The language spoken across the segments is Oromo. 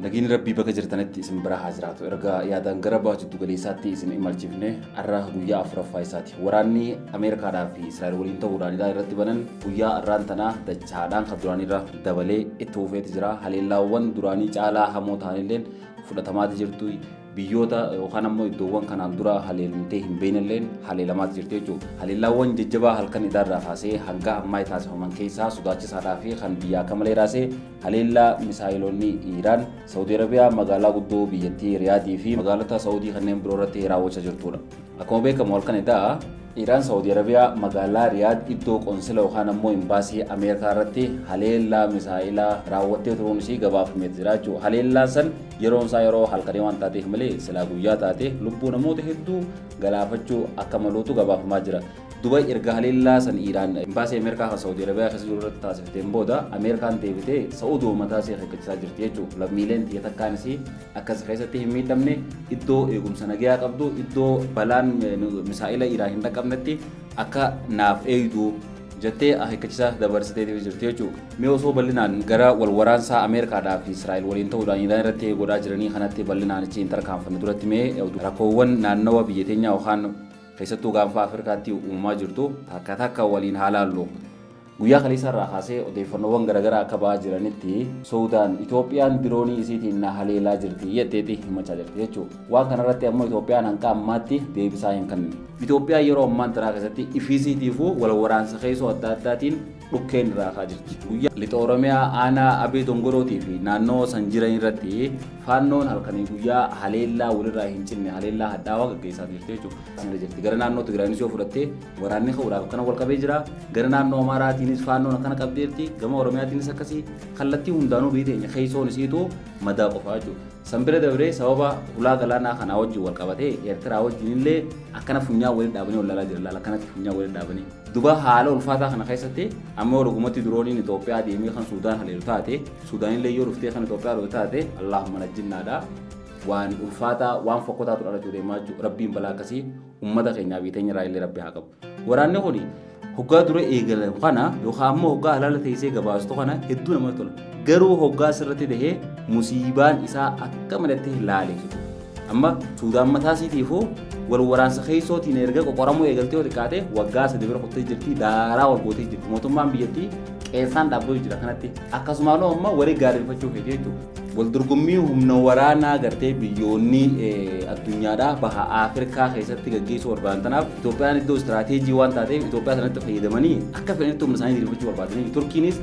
Nagiin rabbii bakka jirtanitti isin bira haa jiraatu. Erga yaadaan gara baatu galeessaatti isin imalchifne har'a guyyaa afuraffaa isaati. Waraanni Ameerikaadhaa fi Israa'el waliin ta'uudhaan irratti banan guyyaa har'aan tanaa dachaadhaan kan duraanirra dabalee itti fufeeti jira. Haleellaawwan duraanii caalaa hamoo ta'anilleen fudhatamaati jirtu. Biyyoota yookaan ammoo iddoowwan kanaan dura haleelumtee hin beeknelleen haleelamaati jirti jechuudha. Haleellaawwan jajjabaa halkan idaarraa kaasee hanga ammaa taasifaman keessaa sodaachisaadhaa fi kan biyyaa akka malee raasee haleellaa misaayiloonni Iraan Saudi Arabiyaa magaalaa guddoo biyyattii Riyaadii fi magaalota Saudii kanneen biroo irratti raawwachaa jirtudha. Akkuma beekamu halkan idaa Iraan Saudi Arabiyaa magaalaa Riyaad iddoo qonsila yookaan ammoo imbaasii Ameerikaa irratti haleellaa misaayilaa raawwattee turuun ishii gabaafamee jira jechuudha. Haleellaan san yeroon isaa yeroo halkanii waan taateef malee silaa guyyaa taate lubbuu namoota hedduu galaafachuu akka maluutu gabaafamaa jira. Dubai erga haleellaa san Iraan imbaasii Ameerikaa kan Saudi Arabiyaa keessa jiru irratti taasifteen booda Ameerikaan deebitee Saudi uummataa ishee eeggachiisaa jirti jechuudha. Lammiileen xiyya takkaanis akkas keessatti hin miidhamne iddoo eegumsa nagaa qabdu iddoo balaan misaa'ila Iraan hin dhaqqabnetti akka naaf eegdu jettee eeggachiisaa dabarsitee jirti jechuudha. Mee osoo bal'inaan gara wal waraansaa Ameerikaadhaa fi Israa'el waliin ta'uudhaan Iraan irratti godhaa jiranii kanatti bal'inaan achi hin tarkaanfanne duratti mee rakkoowwan naannawa biyya teenyaa yookaan keessattuu gaanfa Afrikaatti uumamaa jirtu takka takka waliin haalaallu. Guyyaa kaleessa irraa kaasee odeeffannoowwan garaagaraa akka ba'aa jiranitti Suudaan Itoophiyaan diroonii isiitiin na haleelaa jirti jetteeti himachaa jirti jechuudha. Waan kanarratti ammoo Itoophiyaan hanga ammaatti deebisaa hin kennine. Itoophiyaan yeroo ammaan tanaa keessatti ifiisiitiifuu wal waraansa keessoo adda addaatiin dhukkeen irraa kaa jirti. Guyyaa lixa Oromiyaa aanaa Abee Dongorootii fi naannoo san jiran irratti faannoon halkanii guyyaa haleellaa walirraa hin cinne haleellaa hadhaawaa gaggeessaa jirti jechuudha. Gara naannoo Tigraayinis yoo fudhatte waraanni ka'uudhaaf akkana wal qabee jira. Gara naannoo Amaaraatiinis faannoon akkana qabdeerti. Gama Oromiyaatiinis akkasii kallattii hundaanuu biyya keessoon isiitu madaa qofaa jechuudha. Sanbira dabree sababa ulaa galaanaa kanaa wajjin wal qabatee Eertiraa wajjin illee akkana funyaan waliin dhaabanii wal laalaa jira. Laala akkanatti funyaan waliin dhaabanii. Duba haala ulfaataa kana keessatti amma walumatti dirooniin Itoophiyaa deemee kan Suudaan haleelu taate Suudaan illee yoo dhuftee kan Itoophiyaa haleelu taate Allahumma najjinnaadha. Waan ulfaataa waan fokkotaatu dhalachuu deemaa jiru rabbiin balaa akkasii uummata keenyaa biiteenya irraa illee rabbi haa qabu. Waraanni kun hoggaa dura eegalan kana yookaan ammoo hoggaa halaala teessee gabaastu kana hedduu namatti tola. Garuu hoggaa sirratti tahee musiibaan isaa akka malatti laale. Amma Suudaan mataa isiitiifuu wal waraansa keessootiin erga qoqoramuu eegaltee yoo xiqqaate waggaa 3 bira qottee jirti daaraa wal gootee jirti. Mootummaan biyyattii qeessaan dhaabbatu jira kanatti akkasumaan amma walii gaariifachuuf jechuudha. Waldorgommii humna waraanaa gartee biyyoonni addunyaadhaa baha Afrikaa keessatti gaggeessuu barbaadan tanaaf Itoophiyaan iddoo istiraateejii waan taateef Itoophiyaa sanatti fayyadamanii akka fedhanitti humna isaanii diriirfachuu barbaadanii Turkiinis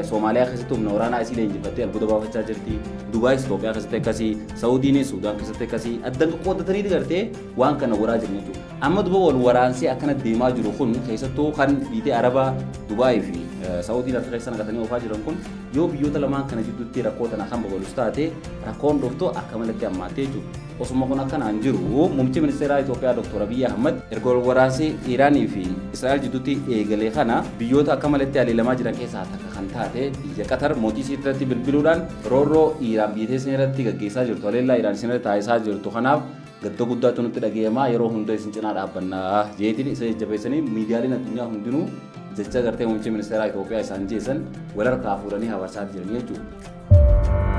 Soomaaliyaa keessatti humna waraanaa isii leenjifattee albuuda baafachaa jirti. Dubaayis Itoophiyaa keessatti akkasii, Saawudiinis Suudaan keessatti akkasii addan qoqqoodatanii gartee waan kana waraa jiran jechuudha. Amma duba wal waraansee akkana deemaa jiru kun keessattuu kan biitee Arabaa Dubaayii fi Saawudiin akka keessa naqatanii oofaa jiran kun yoo biyyoota lamaan kana jidduutti rakkoo tana kan babal'us taate rakkoon dhuftoo akka malatti hammaattee jechuudha. Osuma kun akkanaan jiru muummichi ministeeraa Itoophiyaa Dr. Abiy Ahmed erga wal waraansee Iraanii fi Israa'el jidduutti eegalee kana biyyoota akka malatti haleelamaa jiran keessaa takka kan taate biyya Qatar mootii isii irratti bilbiluudhaan roorroo Iraan biyya isii irratti gaggeessaa jirtu haleellaa Iraan isii irratti taasisaa jirtu kanaaf gadda guddaatu nutti dhagayamaa yeroo hunda isin cinaa dhaabbannaa jeetiin isa jajjabeessanii miidiyaaleen addunyaa hundinuu jecha gartee muummichi ministeeraa Itoophiyaa isaan jeessan wal harkaa fuudhanii habarsaa jiran jechuudha.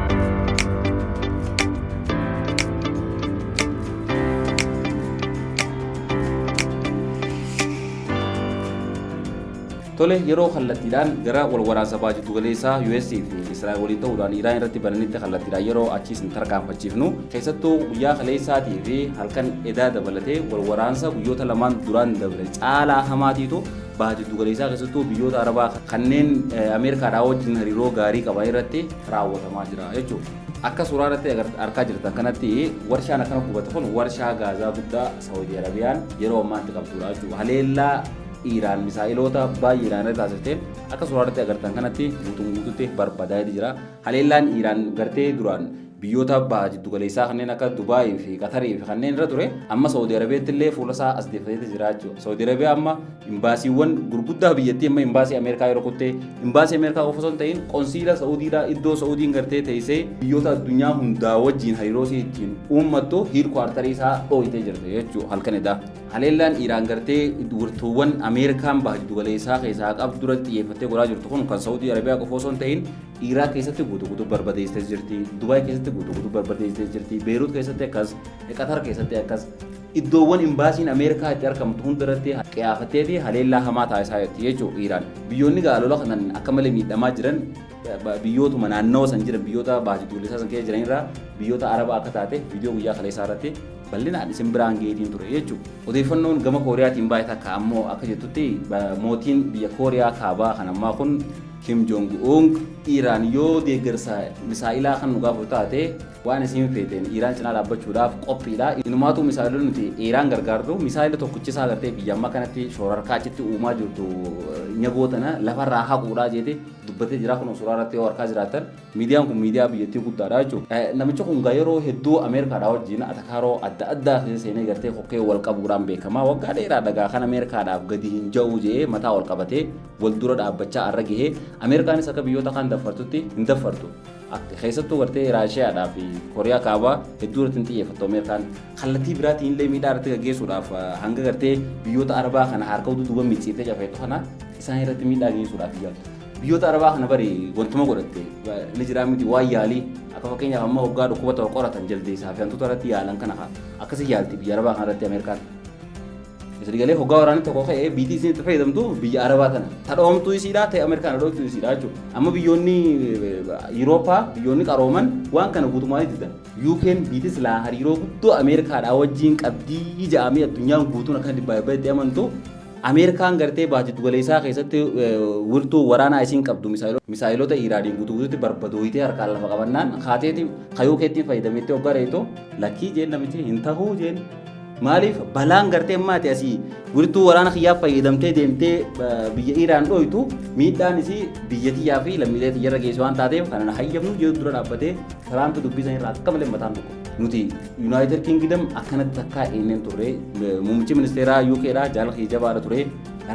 Tole yeroo kallattiidhaan gara wal waraansa baajatu galeessaa US fi Israa'el waliin ta'uudhaan Iraan irratti bananitti kallattiidhaan yeroo achiis hin tarkaanfachiifnu keessattuu guyyaa kaleessaatii fi halkan edaa dabalatee wal waraansa guyyoota lamaan duraan dabre caalaa hamaatiitu baajatu galeessaa keessattuu biyyoota Arabaa kanneen Ameerikaadhaa wajjin hariiroo gaarii qaban irratti raawwatamaa jira jechuudha. Akka suuraa irratti argaa jirtan kanatti warshaan akkana qubate kun warshaa gaazaa guddaa Saawudii Arabiyaan yeroo ammaatti qabdudha jechuudha. Haleellaa Iraan misaa'ilota baay'ee Iraan irratti taasiftee akka suuraa irratti agartan kanatti guutuutti barbaadaa jira. Haleellaan Iraan gartee duraan biyyoota baha jiddu galeessaa kanneen akka Dubaayii fi Qatarii fi kanneen irra ture amma Saawudii Arabiyaatti illee fuula isaa as deeffatee jira jechuudha. Saawudii Arabiyaa amma imbaasiiwwan gurguddaa biyyattii amma imbaasii Ameerikaa yeroo kuttee imbaasii Ameerikaa qofa osoo hin ta'in qonsiila Saawudiidhaa iddoo Saawudiin gartee teessee biyyoota addunyaa hundaa wajjin hariiroo isii ittiin uummattu hiirkwaartarii isaa dhooyitee jirti jechuudha halkanidha. Haleellaan Iraan gartee wirtuuwwan Ameerikaan baha jiddu galeessaa keessaa qabdu duratti xiyyeeffattee godhaa jirtu kun kan Saawudii Arabiyaa qofa osoo hin ta'in Iraaq keessatti guutuu barbadeessitee jirti, Dubaay keessatti guutuu barbadeessitee jirti, Beirut keessatti akkas, Qatar keessatti akkas. Iddoowwan imbaasiin Ameerikaa itti argamtu hundarratti qiyaafatee fi haleellaa hamaa taasisaa jirti jechuudha Iraan. Biyyoonni gaalola kanan akka malee miidhamaa jiran biyyootuma naannoo san jiran biyyoota baasii tuulisaa san keessa jiran irraa biyyoota Arabaa akka taate viidiyoo guyyaa kaleessaa irratti bal'inaan isin biraan geetiin ture jechuudha. Odeeffannoon gama Kooriyaatiin baay'ee takka ammoo akka jettutti mootiin biyya Kooriyaa kaabaa kan ammaa kun Kim Jong-un Iraan yoo deeggarsa misaa'ilaa kan nu gaafu taate waan isin feeteen Iraan cinaa dhaabbachuudhaaf qophiidha. Inumaatu misaa'ilonni nuti Iraan gargaarru misaa'ila tokkichisaa agartee biyya amma kanatti shoorarkaa achitti uumaa jirtu nyagootana lafarraa haquudhaa jeete dubbatee jira kun suuraa irratti yoo harkaa jiraatan miidiyaan kun miidiyaa biyyattii guddaadha jechuudha. Namichi kun yeroo hedduu Ameerikaadhaa wajjin atakaaroo adda addaa seenee gartee kokkee wal qabuudhaan beekama. Waggaa dheeraa dhagaa kan Ameerikaadhaaf gadi hin ja'u jee mataa wal qabatee wal dura dhaabbachaa irra gahee Ameerikaanis akka biyyoota kan daffartutti hin daffartu. Keessattuu gartee Raashiyaadhaa fi Kooriyaa kaabaa hedduu irratti hin xiyyeeffattu Ameerikaan kallattii biraatiin illee miidhaa irratti gaggeessuudhaaf hanga gartee biyyoota Arabaa kana harka duuba miitsiitee cafeetu kana isaan irratti miidhaa geessuudhaaf iyyaaltu. Biyyoota Arabaa kana bari wantuma godhatte ni jira miti waan yaalii akka fakkeenyaaf amma hoggaa dhukkuba tokko qoratan jaldeessaa fi hantuuta irratti yaalan kana akkasii yaalti biyya Arabaa kana irratti Ameerikaan. Isrigalee hoggaa waraanni tokko ka'ee biitii isin itti fayyadamtu biyya Arabaa tana tadhoomtuu isiidhaa ta'e Ameerikaan dhooftuu isiidhaa jechuudha. Amma biyyoonni Yurooppaa biyyoonni qarooman waan kana guutummaan itti UK'n biitii silaa hariiroo guddoo Ameerikaadhaa wajjin qabdii ja'amee addunyaan guutuun akka itti amantu Ameerikaan gartee baajjitu galeessaa keessatti wirtuu waraanaa isiin qabdu misaa'ilota Iraaniin guutuutti barbadooyitee harkaan lafa qabannaan kaateeti kayuu keettiin fayyadameetti hoggaa reetoo lakkii jeen namichi hin tahuu jeen. Maaliif balaan gartee maati asii wirtuu waraana kiyyaaf fayyadamtee deemtee biyya Iraan dhooytu miidhaan isii biyya tiyyaa fi lammiilee tiyyarra geessu waan taateef kanan hayyamnu jedhu dura dhaabbatee Tiraamp dubbisan irraa akka malee mataan tokko. Nuti United Kingdom akkanatti takkaa eenyeen turre muummichi ministeeraa UK'dhaa jaalala jabaadha ture.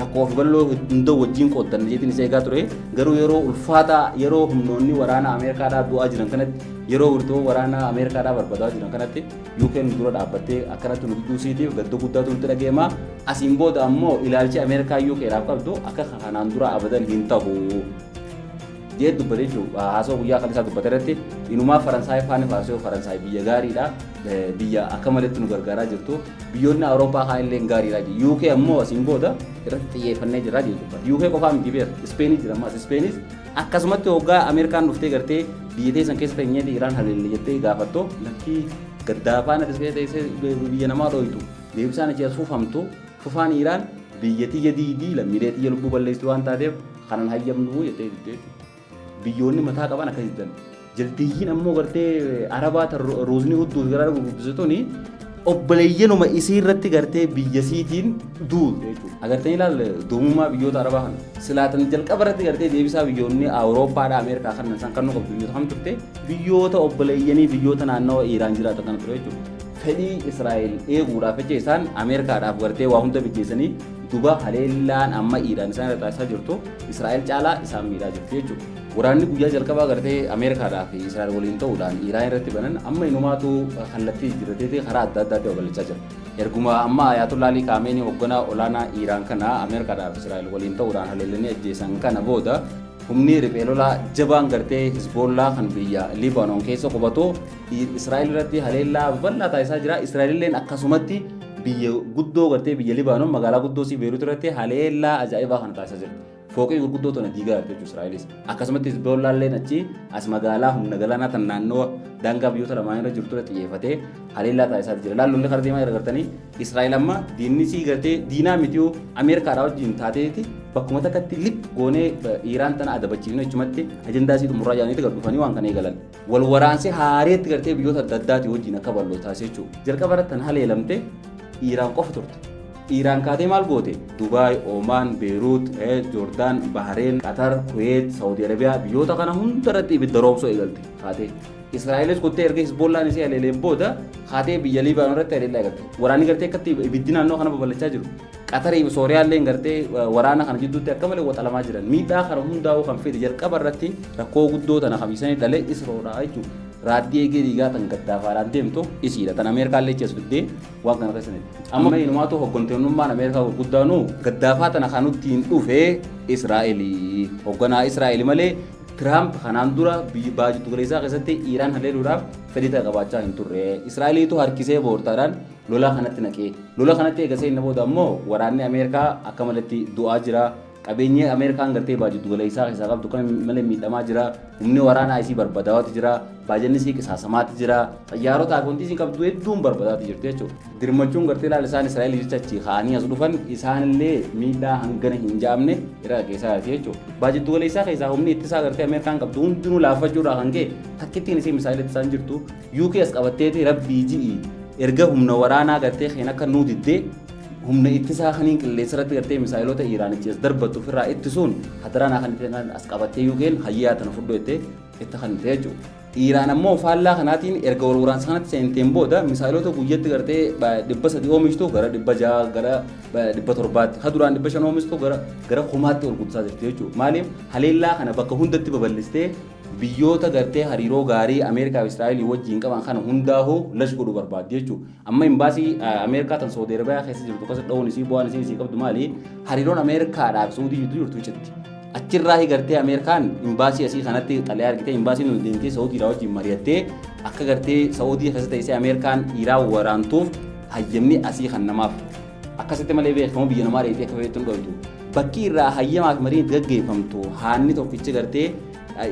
Rakkoo fi bal'oo hundoo wajjin qooddan jeetiin isa eegaa ture. Garuu yeroo ulfaataa yeroo humnoonni waraana Ameerikaadhaa du'aa jiran kanatti yeroo wirtuu waraana Ameerikaadhaa barbaadaa jiran kanatti UK'n dura dhaabbattee akkanatti nu gidduu gadda guddaatu nutti dhageema. Asiin booda ammoo ilaalchi Ameerikaa UK'dhaaf qabdu akka kanaan dura abadan hin ta'u. Jee dubbate jechuudha haasoo guyyaa kaleessaa dubbate irratti inumaa Faransaay faana faarsoo Faransaay biyya gaariidha. Biyya akka maletti nu gargaaraa jirtu biyyoonni Awurooppaa kaan illee gaariidha. UK ammoo asiin booda irratti xiyyeeffannee jirra jechuudha. UK qofaa miti beer Ispeenis jira ammas Ispeenis akkasumatti hoggaa Ameerikaan dhuftee gartee biyya teessan keessa teenyeeti Iraan haleelle jettee gaafattu lakkii gaddaafaan adda biyya namaa dhooytu deebisaan achi as fufamtu fufaan Iraan biyya tiyya diidii lammiilee tiyya lubbuu balleessitu waan taateef kanan hayyamnu jettee biyyoonni mataa qaban akkasitti jaldeeyyiin ammoo gartee Arabaa roosni hudduu gara guddisatuuni obboleeyyanuma isii irratti gartee biyya siitiin duul jechuudha. Agartee ilaal doomummaa biyyoota Arabaa kana silaatan jalqaba irratti gartee deebisaa biyyoonni Awurooppaadhaa Ameerikaa kan isaan kan qabdu biyyoota kam turte biyyoota obboleeyyanii biyyoota naannoo Iraan jiraatan kana ture jechuudha. Fedhii Israa'el eeguudhaaf jecha isaan Ameerikaadhaaf gartee waa hunda bijjeessanii duba haleellaan amma Iraan isaan irra taasisaa jirtu Israa'el caalaa isaan miidhaa jirti jechuudha. Waraanni guyyaa jalqabaa gartee Ameerikaadhaa fi Israa'el waliin ta'uudhaan Iraan irratti banan amma inumaatu kallattii jiraatee karaa adda addaatti babal'achaa jira. Erguma amma Ayatollah Ali Khamenei hoogganaa olaanaa Iraan kana Ameerikaadhaa fi Israa'el waliin ta'uudhaan haleellanii ajjeesan kana booda humni riphee lolaa jabaan gartee Hizbollaa kan biyya Libaanoon keessa qubatu Israa'el irratti haleellaa bal'aa taasisaa jira. Israa'el illee akkasumatti biyya guddoo gartee biyya Libaanoon magaalaa guddoo Beirut irratti haleellaa ajaa'ibaa kana taasisaa jira. Fooqii gurguddoo tana diigaa jechuudha Israa'elis. Akkasumatti Hizbollaa illee achi as magaalaa humna galaanaa tan naannoo daangaa biyyoota lamaan irra jirtu irratti xiyyeeffatee haleellaa taasisaa jira. Laalloonni karaa deemaa gartanii Israa'el amma diinnisii gartee diinaa mitiyuu Ameerikaadhaa wajjin taateeti bakkuma takkatti lip goonee Iraan tana adabachiifne jechumatti ajandaa isii xumuraa jaaniitti gad dhufanii waan kana eegalan. Wal waraansee haareetti gartee biyyoota adda addaatii wajjin akka bal'oo taasise jechuudha. Jalqaba irratti tan haleelamte Iraan qofa turte. Iraan kaatee maal goote? Dubaay, Oman, Beirut, Jordan, Bahrain, Qatar, Kuwait, Saudi Arabia biyyoota kana hunda irratti ibidda roobsoo eegalte kaatee. Israa'elis kottee erga Hizbollaan isii haleeleen booda kaatee biyya Libaanoon irratti haleellaa eegalte. Waraanni gartee akkatti ibiddi naannoo kana babal'achaa jiru. Qatarii fi Sooriyaa illee gartee waraana kana jidduutti akka malee waxalamaa jiran. Miidhaa kana hundaa'uu kan fide jalqaba irratti rakkoo guddoo tana kamiisanii dhalee Isroodhaa jechuudha. Raaddii eegee dhiigaa tan gaddaafaadhaan deemtu isiidha. Tan Ameerikaan illee ceesu diddee waan kana keessaniiti. Amma inumaatu hooggantoonnummaan Ameerikaa gurguddaanu gaddaafaa tana kan nutti hin dhufee Israa'elii. Hoogganaa Israa'el malee Trump kanaan dura baaju tugalisa keessatti Iiraan haleeluudhaaf fedhii ta'e qabaachaa hin turre. Israa'eliitu harkisee boortaadhaan lola kanatti naqee. Lola kanatti eegasee inni booda ammoo waraanni Ameerikaa akka malatti du'aa jira. Qabeenyi Ameerikaan gartee baaju tugalisa keessaa qabdu kan malee miidhamaa jira. Humni waraanaa isii barbadaa'aati jira. Baajanni isii qisaasamaati jira. Xayyaarota akoontii isii qabdu hedduun barbadaa'aati jirti jechuudha. Dirmachuun gartee ilaala isaan Israa'el jechachi kaanii as dhufan isaanillee miidhaa hangana hin jaamne irraa keessaa jirti jechuudha. Baaju tugalisa keessaa humni ittisaa gartee Ameerikaan qabdu hundinuu laaffachuudhaan kan ka'e takkittiin isii misaa'ila ittisaan jirtu UK as qabatteeti rabbii ji'i erga humna waraanaa gartee kan akka nuu diddee humna ittisaa kaniin qilleensa irratti gartee misaa'ilota Iiraanichi as darbatu ofirraa ittisuun hadaraan kan as qabattee UK'n hayyaa tana fudhu itti kan jechuudha. Iiraan ammoo faallaa kanaatiin erga wal waraansa kanatti seenteen booda misaa'ilota guyyatti gartee 300 oomishtu gara 600 gara 700 haduraan 500 oomishtu gara kumaatti ol guddisaa jirti jechuudha. Maaliif haleellaa kana bakka hundatti babal'istee biyyoota gartee hariiroo gaarii Ameerikaa fi Israa'el wajjin qaban kana hundaa'uu lash godhuu barbaaddi jechuudha. Amma imbaasii Ameerikaa tan Saudi Arabiyaa keessa jirtu akkasii dha'uun isii bu'aan isii qabdu maali? Hariiroon Ameerikaadhaa fi Saudii jirtu citti. Achirraa gartee Ameerikaan imbaasii asii kanatti xalee argitee imbaasiin nu deemtee Saudiidhaa wajjin mari'attee akka gartee Saudii keessa ta'isee Ameerikaan Iiraan waraantuuf hayyamni asii kan namaaf akkasitti malee beekamu biyya namaa reetee akka fayyadamtu dho'itu. Bakki irraa hayyamaaf mariin itti gaggeeffamtu haanni tokkichi gartee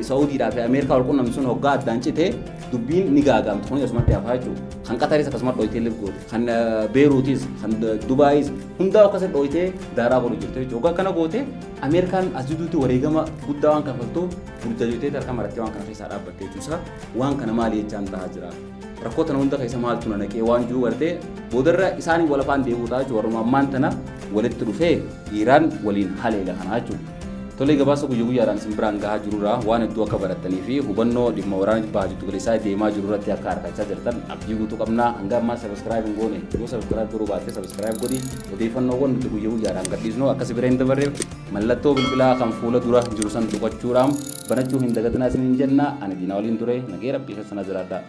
Saudiidhaa fi Ameerikaa wal quunnamsuun hoggaa addaan citee dubbiin ni gaagamtu kun asumatti hafaa jechuudha. Kan Qataris akkasuma dho'itee liqoote, kan Beeruutis, kan Dubaayis hundaa akkasii dho'itee daaraa godhu jirti jechuudha. Hoggaa kana goote Ameerikaan as jiduutti wareegama guddaa waan kafaltuuf burjaajotee harka marattee waan kana keessaa dhaabbattee jechuusaa waan kana maali jechaan ta'aa jira. Rakkoo tana hunda keessa maaltu na naqee waan jiru gartee boodarra isaanii wal afaan deemuudhaa jechuudha. Warruma ammaan tana walitti dhufee Iiraan waliin haleela kanaa jechuudha. Tole gabaasa guyyaa guyyaadhaan isin biraan gahaa jirurraa waan hedduu akka barattanii fi hubannoo dhimma waraana baaju tugalisa deemaa jiru irratti akka argachaa jirtan abdii guutuu qabnaa. Hanga ammaa sabiskiraayib hin goone yoo sabiskiraayib godhuu baatte sabiskiraayib godhi odeeffannoowwan nuti guyyaa guyyaadhaan gadhiisnu akkasi bireen dabarreef mallattoo bilbilaa kan fuula dura jiru san tuqachuudhaan banachuu hin dagatinaa isiniin jenna. Ani diinaa waliin ture nagee rabbii keessana jiraadhaa.